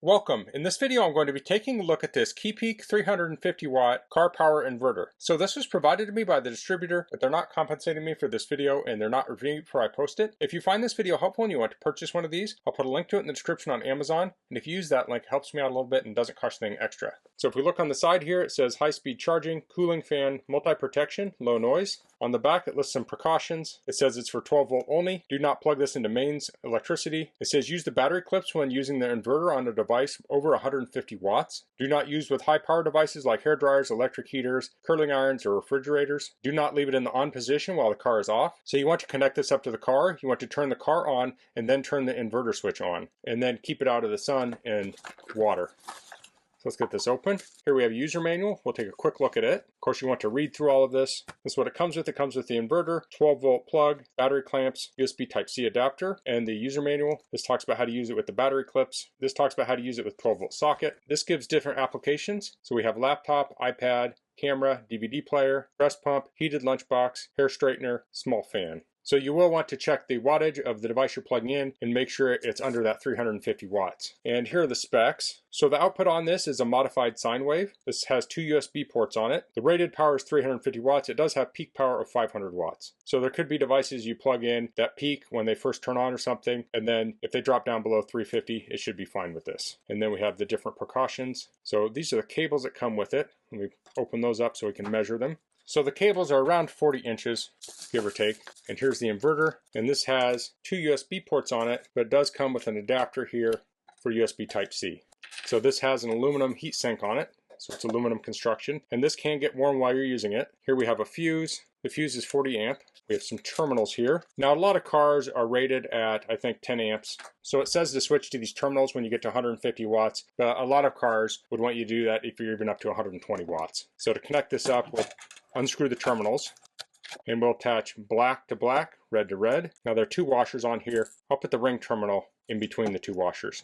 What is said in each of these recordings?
Welcome. In this video I'm going to be taking a look at this KEPEAK 350 watt car power inverter. So this was provided to me by the distributor, but they're not compensating me for this video and they're not reviewing it before I post it. If you find this video helpful and you want to purchase one of these, I'll put a link to it in the description on Amazon. And if you use that link, it helps me out a little bit and doesn't cost anything extra. So if we look on the side here, it says high-speed charging, cooling fan, multi-protection, low noise. On the back, it lists some precautions. It says it's for 12 volt only. Do not plug this into mains electricity. It says use the battery clips when using the inverter on a device over 150 watts. Do not use with high power devices like hair dryers, electric heaters, curling irons, or refrigerators. Do not leave it in the on position while the car is off. So you want to connect this up to the car. You want to turn the car on and then turn the inverter switch on. And then keep it out of the sun and water. So let's get this open. Here we have a user manual. We'll take a quick look at it. Of course, you want to read through all of this. This is what it comes with. It comes with the inverter, 12 volt plug, battery clamps, USB Type-C adapter, and the user manual. This talks about how to use it with the battery clips. This talks about how to use it with 12 volt socket. This gives different applications. So we have laptop, iPad, camera, DVD player, breast pump, heated lunchbox, hair straightener, small fan. So you will want to check the wattage of the device you're plugging in and make sure it's under that 350 watts. And here are the specs. So the output on this is a modified sine wave. This has two USB ports on it. The rated power is 350 watts. It does have peak power of 500 watts. So there could be devices you plug in that peak when they first turn on or something, and then if they drop down below 350, it should be fine with this. And then we have the different precautions. So these are the cables that come with it. Let me open those up so we can measure them. So the cables are around 40 inches, give or take. And here's the inverter. And this has two USB ports on it, but it does come with an adapter here for USB Type-C. So this has an aluminum heat sink on it. So it's aluminum construction. And this can get warm while you're using it. Here we have a fuse. The fuse is 40 amp. We have some terminals here. Now a lot of cars are rated at, I think, 10 amps. So it says to switch to these terminals when you get to 150 watts. But a lot of cars would want you to do that if you're even up to 120 watts. So to connect this up, we'll unscrew the terminals and we'll attach black to black, red to red. Now there are two washers on here. I'll put the ring terminal in between the two washers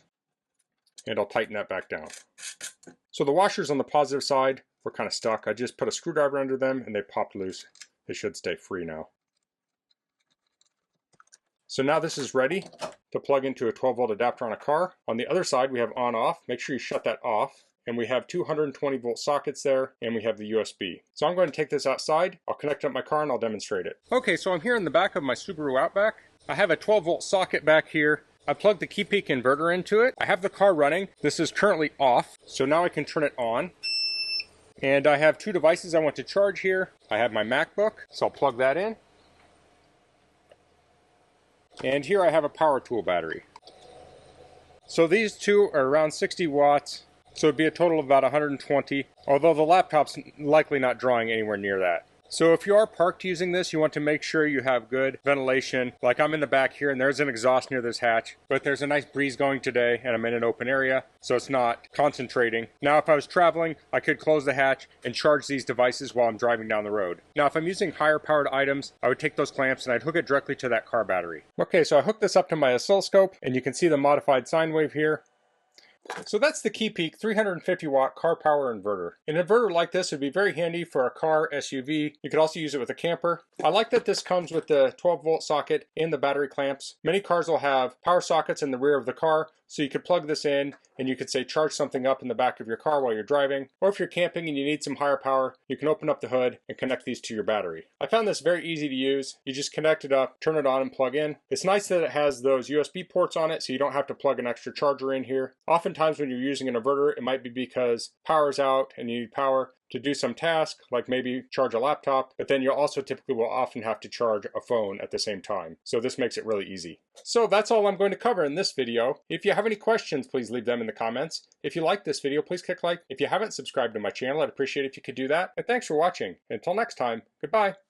and I'll tighten that back down. So the washers on the positive side were kind of stuck. I just put a screwdriver under them and they popped loose. They should stay free now. So now this is ready to plug into a 12 volt adapter on a car. On the other side we have on off. Make sure you shut that off. And we have 220 volt sockets there, and we have the USB. So I'm going to take this outside, I'll connect up my car and I'll demonstrate it. Okay, so I'm here in the back of my Subaru Outback. I have a 12 volt socket back here. I plugged the KEPEAK inverter into it. I have the car running. This is currently off, so now I can turn it on. And I have two devices I want to charge here. I have my MacBook, so I'll plug that in. And here I have a power tool battery. So these two are around 60 watts. So it'd be a total of about 120, although the laptop's likely not drawing anywhere near that. So if you are parked using this, you want to make sure you have good ventilation. Like I'm in the back here and there's an exhaust near this hatch, but there's a nice breeze going today and I'm in an open area, so it's not concentrating. Now if I was traveling, I could close the hatch and charge these devices while I'm driving down the road. Now if I'm using higher powered items, I would take those clamps and I'd hook it directly to that car battery. Okay, so I hooked this up to my oscilloscope and you can see the modified sine wave here. So that's the KEPEAK 350 watt car power inverter. An inverter like this would be very handy for a car, SUV. You could also use it with a camper. I like that this comes with the 12 volt socket and the battery clamps. Many cars will have power sockets in the rear of the car, so you could plug this in and you could say charge something up in the back of your car while you're driving. Or if you're camping and you need some higher power, you can open up the hood and connect these to your battery. I found this very easy to use. You just connect it up, turn it on and plug in. It's nice that it has those USB ports on it so you don't have to plug an extra charger in here. Oftentimes when you're using an inverter, it might be because power's out and you need power to do some task, like maybe charge a laptop, but then you also typically will often have to charge a phone at the same time. So this makes it really easy. So that's all I'm going to cover in this video. If you have any questions, please leave them in the comments. If you like this video, please click like. If you haven't subscribed to my channel, I'd appreciate it if you could do that. And thanks for watching. Until next time, goodbye.